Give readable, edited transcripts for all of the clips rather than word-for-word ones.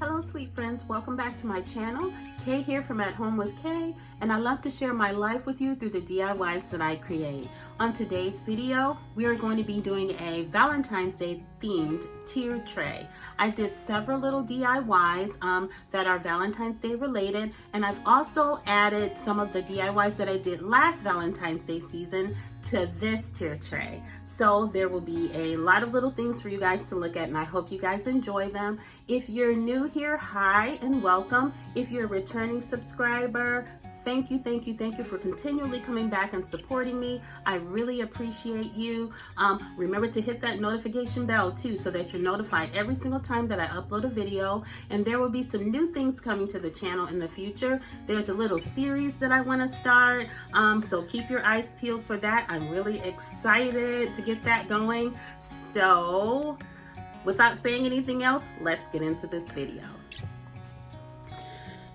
Hello sweet friends, welcome back to my channel. Kay here from At Home with Kay, and I love to share my life with you through the DIYs that I create. On today's video, we are going to be doing a Valentine's Day themed tier tray. I did several little DIYs that are Valentine's Day related, and I've also added some of the DIYs that I did last Valentine's Day season to this tier tray. So there will be a lot of little things for you guys to look at, and I hope you guys enjoy them. If you're new here, hi and welcome. If you're a returning subscriber, thank you for continually coming back and supporting me. I really appreciate you. Remember to hit that notification bell too, so that you're notified every single time that I upload a video. And there will be some new things coming to the channel in the future. There's a little series that I want to start, so keep your eyes peeled for that. I'm really excited to get that going. So without saying anything else, let's get into this video.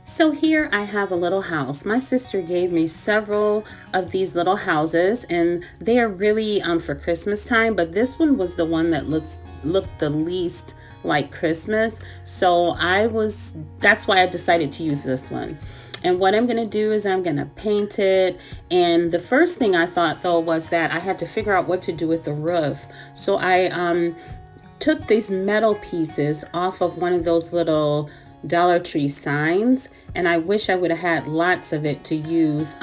So here I have a little house. My sister gave me several of these little houses, and they are really for Christmas time, but this one was the one that looked the least like Christmas. So that's why I decided to use this one. And what I'm going to do is I'm going to paint it. And the first thing I thought though was that I had to figure out what to do with the roof. So I took these metal pieces off of one of those little Dollar Tree signs, and I wish I would have had lots of it to use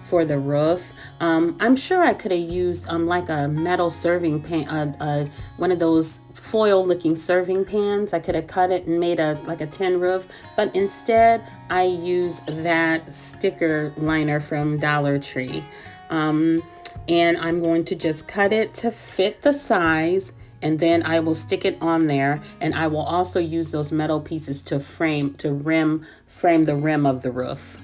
for the roof. I'm sure I could have used like a metal serving pan, one of those foil looking serving pans. I could have cut it and made like a tin roof, but instead I use that sticker liner from Dollar Tree. And I'm going to just cut it to fit the size, and then I will stick it on there, and I will also use those metal pieces to frame the rim of the roof.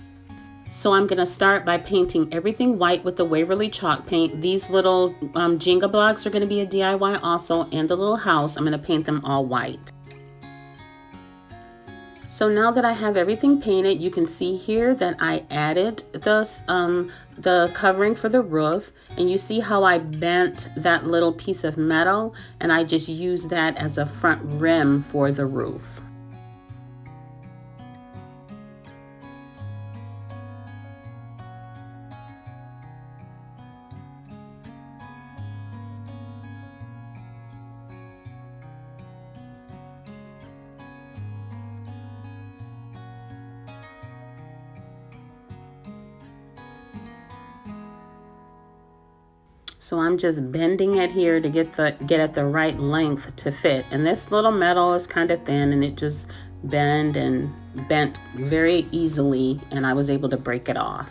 So I'm going to start by painting everything white with the Waverly chalk paint. These little Jenga blocks are going to be a DIY also, and the little house, I'm going to paint them all white. So now that I have everything painted, you can see here that I added the covering for the roof, and you see how I bent that little piece of metal, and I just used that as a front rim for the roof. So I'm just bending it here to get at the right length to fit. And this little metal is kind of thin, and it just bent very easily, and I was able to break it off.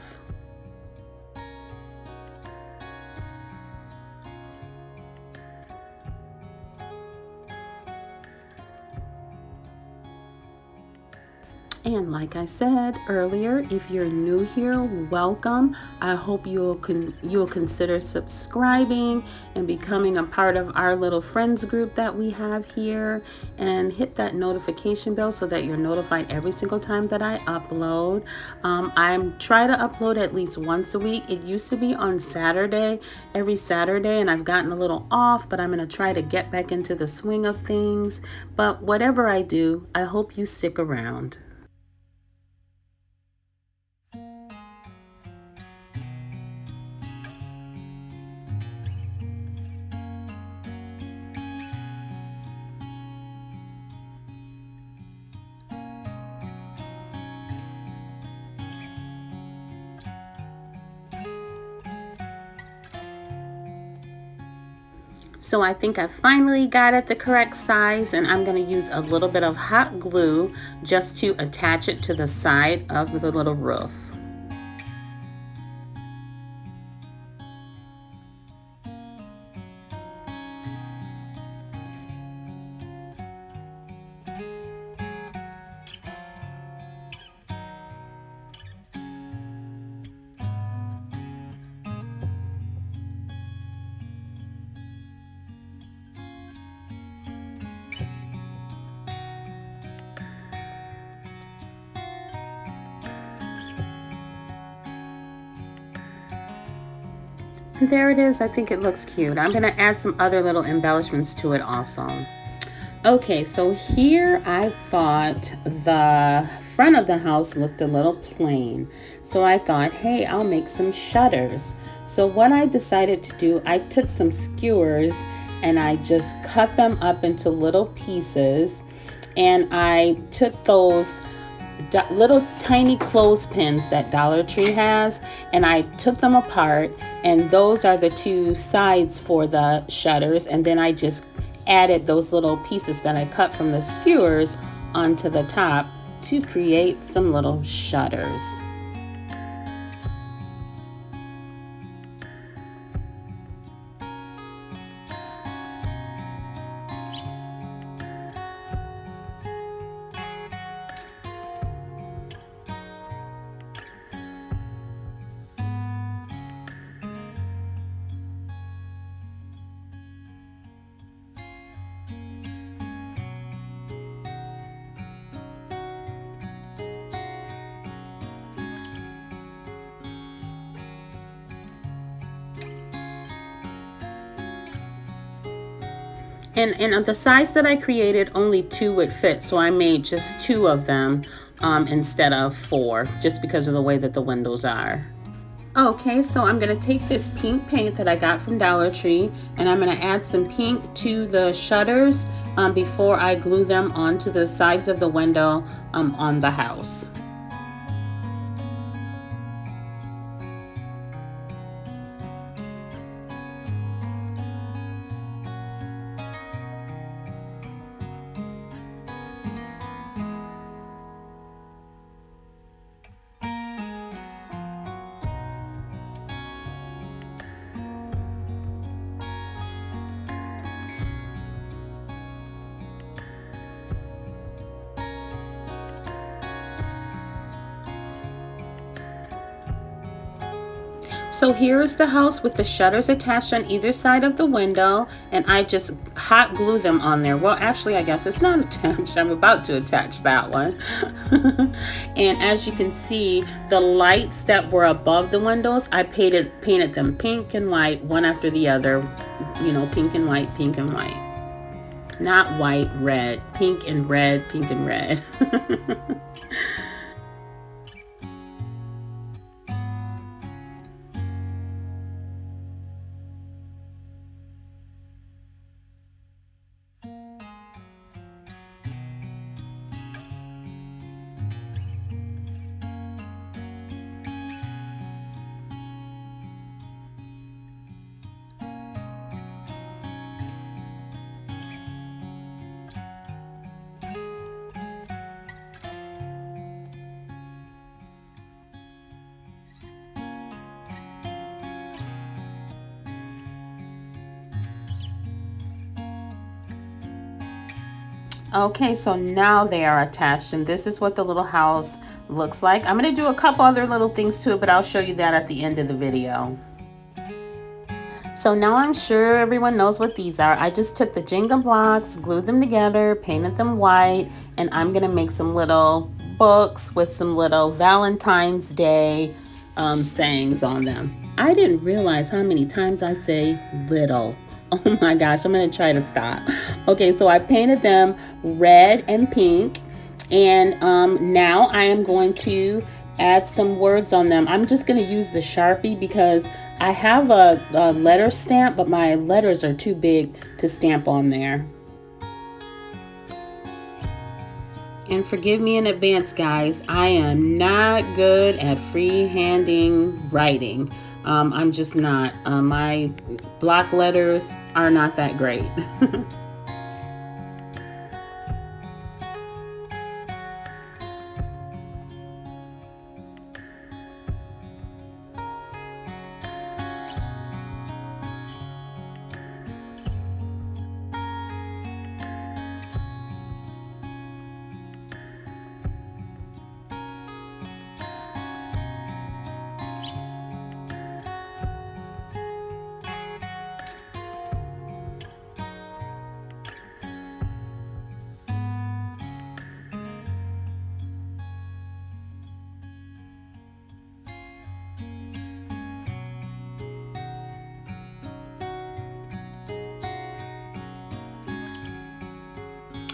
And like I said earlier, if you're new here, welcome. I hope you'll consider subscribing and becoming a part of our little friends group that we have here, and hit that notification bell so that you're notified every single time that I upload. I try to upload at least once a week. It used to be on Saturday, every Saturday, and I've gotten a little off, but I'm going to try to get back into the swing of things. But whatever I do, I hope you stick around. So I think I finally got it the correct size, and I'm going to use a little bit of hot glue just to attach it to the side of the little roof. There it is. I think it looks cute. I'm going to add some other little embellishments to it also. Okay, so here I thought the front of the house looked a little plain. So I thought, hey, I'll make some shutters. So what I decided to do, I took some skewers and I just cut them up into little pieces. And I took those little tiny clothespins that Dollar Tree has, and I took them apart, and those are the two sides for the shutters. And then I just added those little pieces that I cut from the skewers onto the top to create some little shutters. And of the size that I created, only two would fit, so I made just two of them instead of four, just because of the way that the windows are. Okay, so I'm going to take this pink paint that I got from Dollar Tree, and I'm going to add some pink to the shutters before I glue them onto the sides of the window on the house. So here is the house with the shutters attached on either side of the window, and I just hot glue them on there. Well, actually, I guess it's not attached. I'm about to attach that one. And as you can see, the lights that were above the windows, I painted them pink and white, one after the other. You know, pink and white, pink and white. Not white, red, pink and red, pink and red. Okay, so now they are attached, and this is what the little house looks like. I'm going to do a couple other little things to it, but I'll show you that at the end of the video. So now I'm sure everyone knows what these are. I just took the Jenga blocks, glued them together, painted them white, and I'm going to make some little books with some little Valentine's Day sayings on them. I didn't realize how many times I say little. Oh my gosh, I'm going to try to stop. Okay, so I painted them red and pink, and now I am going to add some words on them. I'm just going to use the Sharpie because I have a letter stamp, but my letters are too big to stamp on there. And forgive me in advance, guys, I am not good at freehanding writing. I'm just not. My block letters are not that great.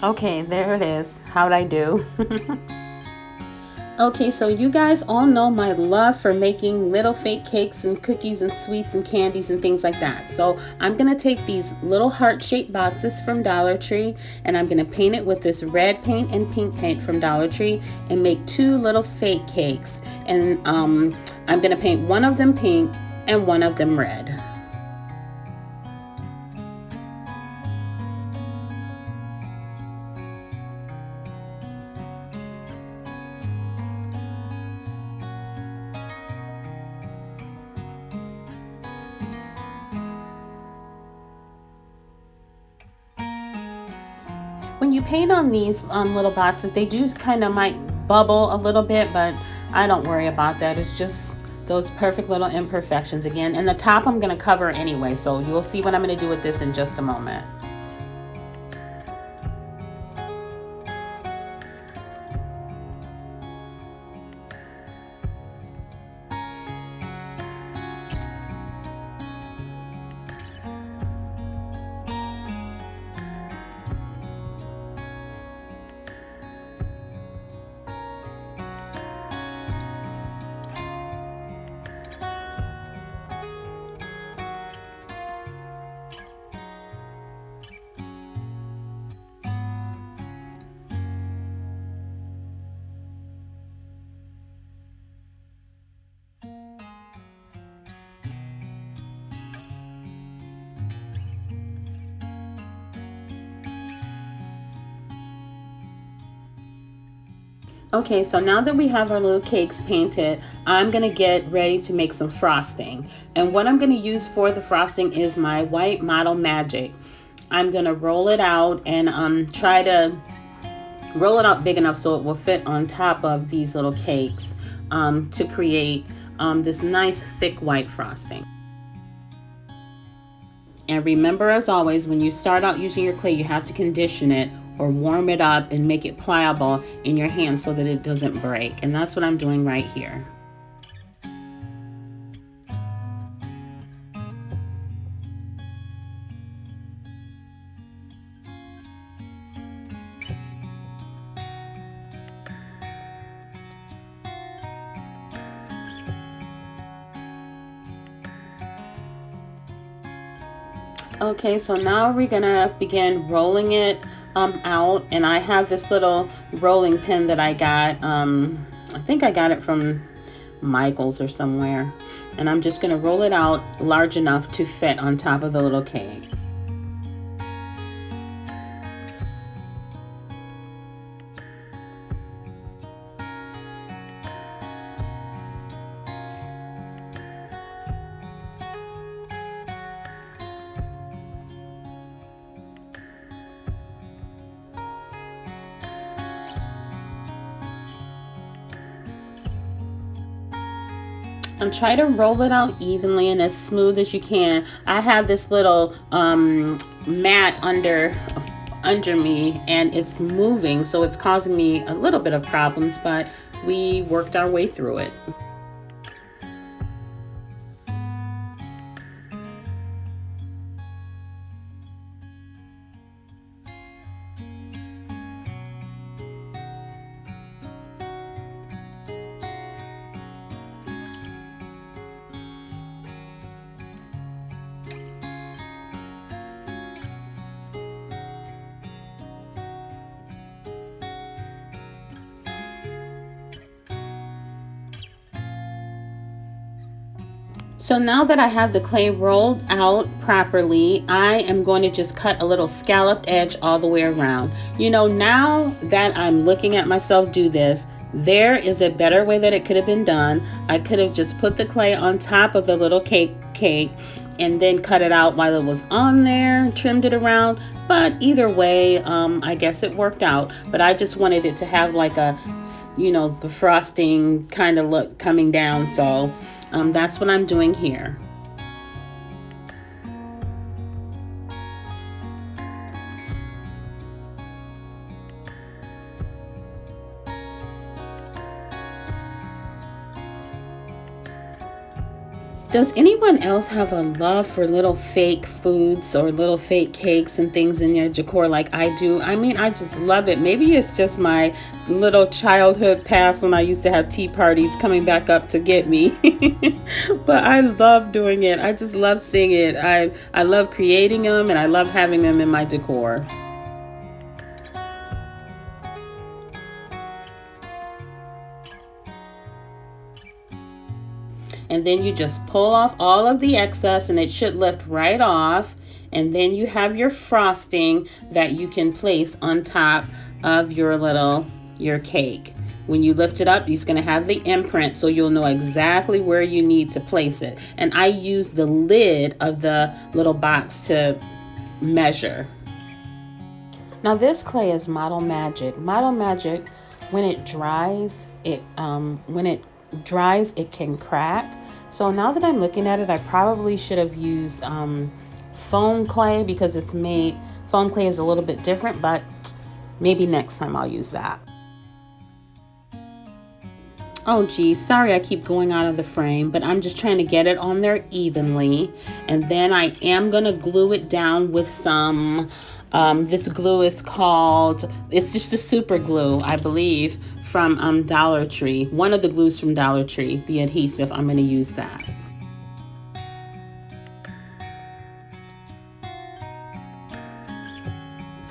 Okay, there it is. How'd I do? Okay, so you guys all know my love for making little fake cakes and cookies and sweets and candies and things like that. So I'm gonna take these little heart-shaped boxes from Dollar Tree and I'm gonna paint it with this red paint and pink paint from Dollar Tree and make two little fake cakes. And I'm gonna paint one of them pink and one of them red. When you paint on these little boxes, they do kind of might bubble a little bit, but I don't worry about that. It's just those perfect little imperfections again. And the top I'm going to cover anyway, so you'll see what I'm going to do with this in just a moment. Okay, so now that we have our little cakes painted, I'm gonna get ready to make some frosting. And what I'm gonna use for the frosting is my white Model Magic. I'm gonna roll it out and try to roll it out big enough so it will fit on top of these little cakes to create this nice thick white frosting. And remember, as always, when you start out using your clay, you have to condition it or warm it up and make it pliable in your hands so that it doesn't break. And that's what I'm doing right here. Okay, so now we're gonna begin rolling it out, and I have this little rolling pin that I got. I think I got it from Michael's or somewhere, and I'm just gonna roll it out large enough to fit on top of the little cake. And try to roll it out evenly and as smooth as you can. I have this little mat under me and it's moving, so it's causing me a little bit of problems, but we worked our way through it. So now that I have the clay rolled out properly, I am going to just cut a little scalloped edge all the way around. You know, now that I'm looking at myself do this, there is a better way that it could have been done. I could have just put the clay on top of the little cake and then cut it out while it was on there, trimmed it around. But either way, I guess it worked out. But I just wanted it to have like a, you know, the frosting kind of look coming down. So that's what I'm doing here. Does anyone else have a love for little fake foods or little fake cakes and things in their decor like I do? I mean, I just love it. Maybe it's just my little childhood past when I used to have tea parties coming back up to get me. But I love doing it. I just love seeing it. I love creating them and I love having them in my decor. And then you just pull off all of the excess and it should lift right off. And then you have your frosting that you can place on top of your cake. When you lift it up, it's going to have the imprint so you'll know exactly where you need to place it. And I use the lid of the little box to measure. Now this clay is Model Magic. Model Magic, when it dries, it can crack. So now that I'm looking at it, I probably should have used foam clay because foam clay is a little bit different, but maybe next time I'll use that. Oh geez, sorry I keep going out of the frame, but I'm just trying to get it on there evenly. And then I am gonna glue it down with some, this glue is called, it's just a super glue, I believe, from Dollar Tree. One of the glues from Dollar Tree, the adhesive, I'm gonna use that.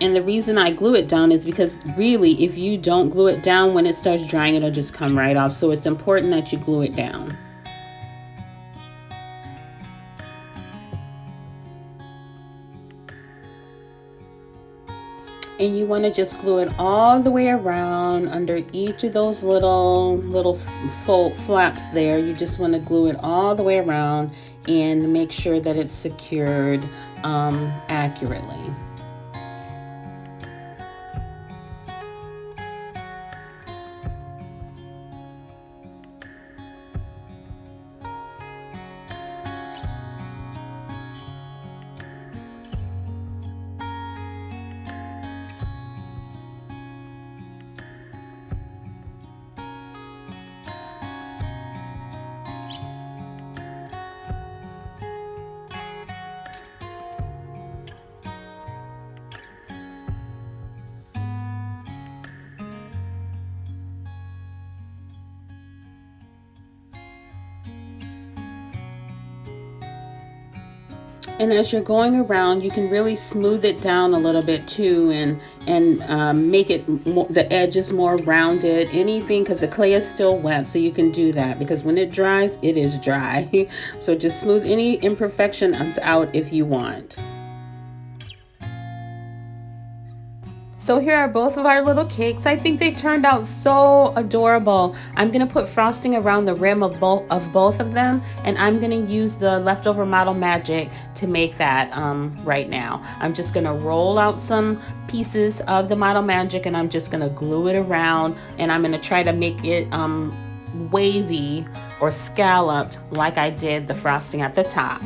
And the reason I glue it down is because really, if you don't glue it down, when it starts drying, it'll just come right off. So it's important that you glue it down. And you want to just glue it all the way around under each of those little fold flaps there. You just want to glue it all the way around and make sure that it's secured accurately. And as you're going around, you can really smooth it down a little bit too, and make it the edges more rounded. Anything, because the clay is still wet, so you can do that. Because when it dries, it is dry. So just smooth any imperfections out if you want. So here are both of our little cakes. I think they turned out so adorable. I'm gonna put frosting around the rim of both of them, and I'm gonna use the leftover Model Magic to make that right now. I'm just gonna roll out some pieces of the Model Magic and I'm just gonna glue it around, and I'm gonna try to make it wavy or scalloped like I did the frosting at the top.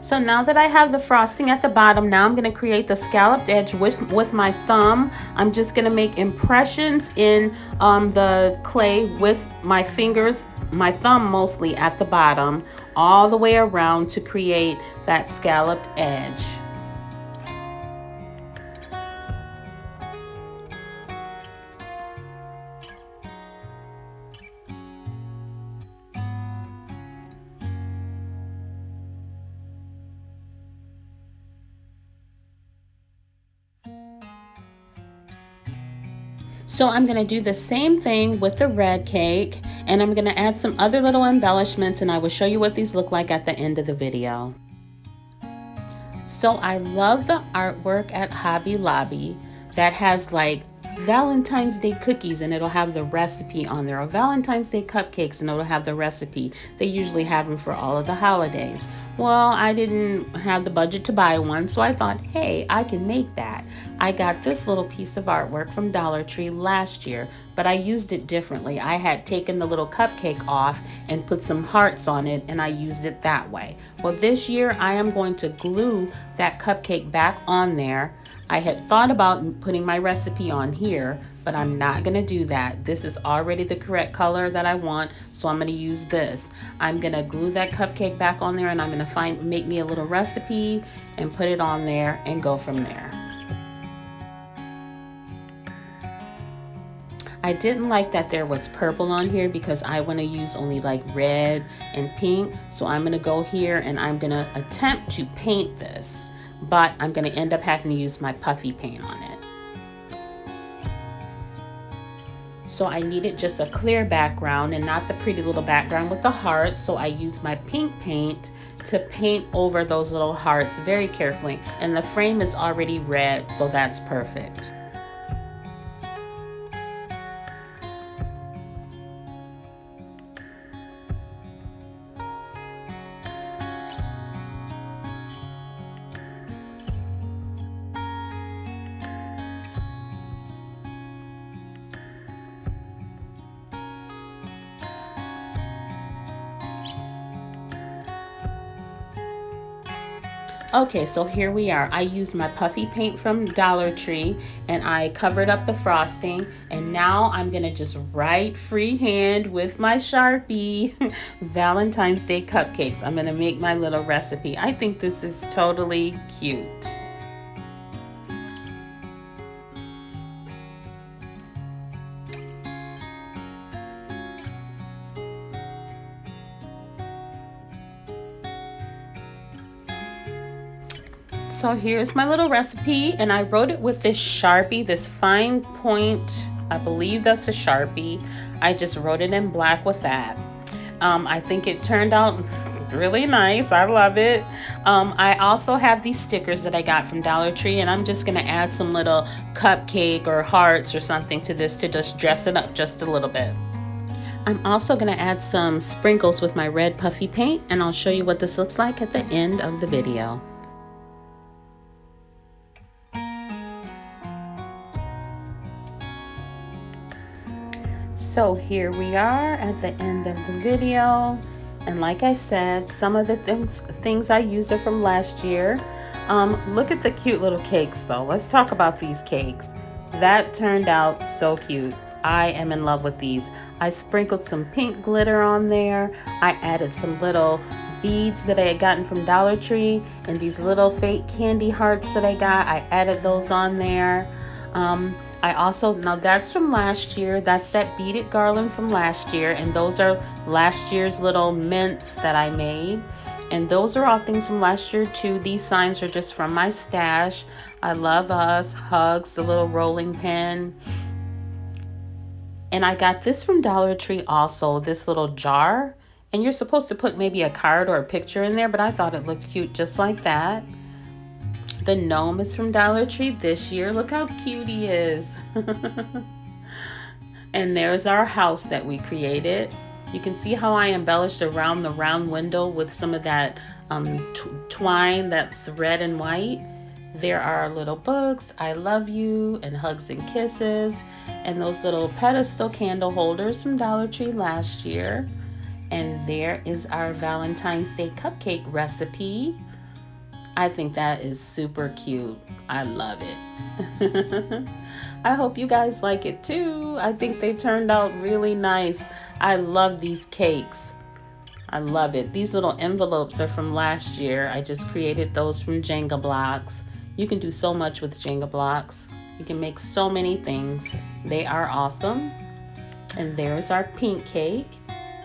So now that I have the frosting at the bottom, now I'm going to create the scalloped edge with my thumb. I'm just going to make impressions in the clay with my fingers, my thumb mostly at the bottom, all the way around to create that scalloped edge. So I'm going to do the same thing with the red cake, and I'm going to add some other little embellishments, and I will show you what these look like at the end of the video. So I love the artwork at Hobby Lobby that has like Valentine's Day cookies and it'll have the recipe on there, or Valentine's Day cupcakes and it'll have the recipe. They usually have them for all of the holidays. Well, I didn't have the budget to buy one, so I thought, hey, I can make that. I got this little piece of artwork from Dollar Tree last year, but I used it differently. I had taken the little cupcake off and put some hearts on it, and I used it that way. Well, this year I am going to glue that cupcake back on there. I had thought about putting my recipe on here, but I'm not going to do that. This is already the correct color that I want, so I'm going to use this. I'm going to glue that cupcake back on there, and I'm going to make me a little recipe and put it on there and go from there. I didn't like that there was purple on here because I want to use only like red and pink. So I'm going to go here and I'm going to attempt to paint this, but I'm going to end up having to use my puffy paint on it. So I needed just a clear background and not the pretty little background with the hearts. So I used my pink paint to paint over those little hearts very carefully. And the frame is already red, so that's perfect. Okay, so here we are. I used my puffy paint from Dollar Tree and I covered up the frosting, and now I'm gonna just write freehand with my Sharpie Valentine's Day cupcakes. I'm gonna make my little recipe. I think this is totally cute. So here's my little recipe, and I wrote it with this Sharpie, this fine point, I believe that's a Sharpie. I just wrote it in black with that. I think it turned out really nice. I love it. I also have these stickers that I got from Dollar Tree, and I'm just gonna add some little cupcake or hearts or something to this to just dress it up just a little bit. I'm also gonna add some sprinkles with my red puffy paint, and I'll show you what this looks like at the end of the video. So here we are at the end of the video, and like I said, some of the things I used are from last year. Look at the cute little cakes though. Let's talk about these cakes. That turned out so cute. I am in love with these. I sprinkled some pink glitter on there. I added some little beads that I had gotten from Dollar Tree, and these little fake candy hearts that I got, I added those on there. I also, now that's from last year, that's that beaded garland from last year, and those are last year's little mints that I made. And those are all things from last year too. These signs are just from my stash. I love us, hugs, the little rolling pin. And I got this from Dollar Tree also, this little jar. And you're supposed to put maybe a card or a picture in there, but I thought it looked cute just like that. The gnome is from Dollar Tree this year. Look how cute he is. And there's our house that we created. You can see how I embellished around the round window with some of that twine that's red and white. There are little books, I love you, and hugs and kisses, and those little pedestal candle holders from Dollar Tree last year. And there is our Valentine's Day cupcake recipe. I think that is super cute. I love it. I hope you guys like it too. I think they turned out really nice. I love these cakes. I love it. These little envelopes are from last year. I just created those from Jenga blocks. You can do so much with Jenga blocks. You can make so many things. They are awesome. And there's our pink cake.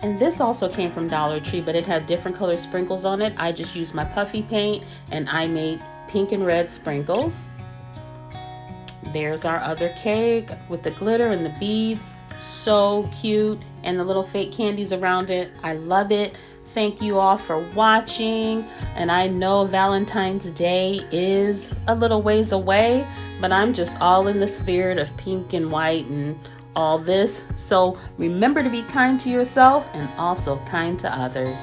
And this also came from Dollar Tree, but it had different color sprinkles on it. I just used my puffy paint and I made pink and red sprinkles. There's our other cake with the glitter and the beads. So cute. And the little fake candies around it. I love it. Thank you all for watching. And I know Valentine's Day is a little ways away, but I'm just all in the spirit of pink and white and all this. So remember to be kind to yourself and also kind to others.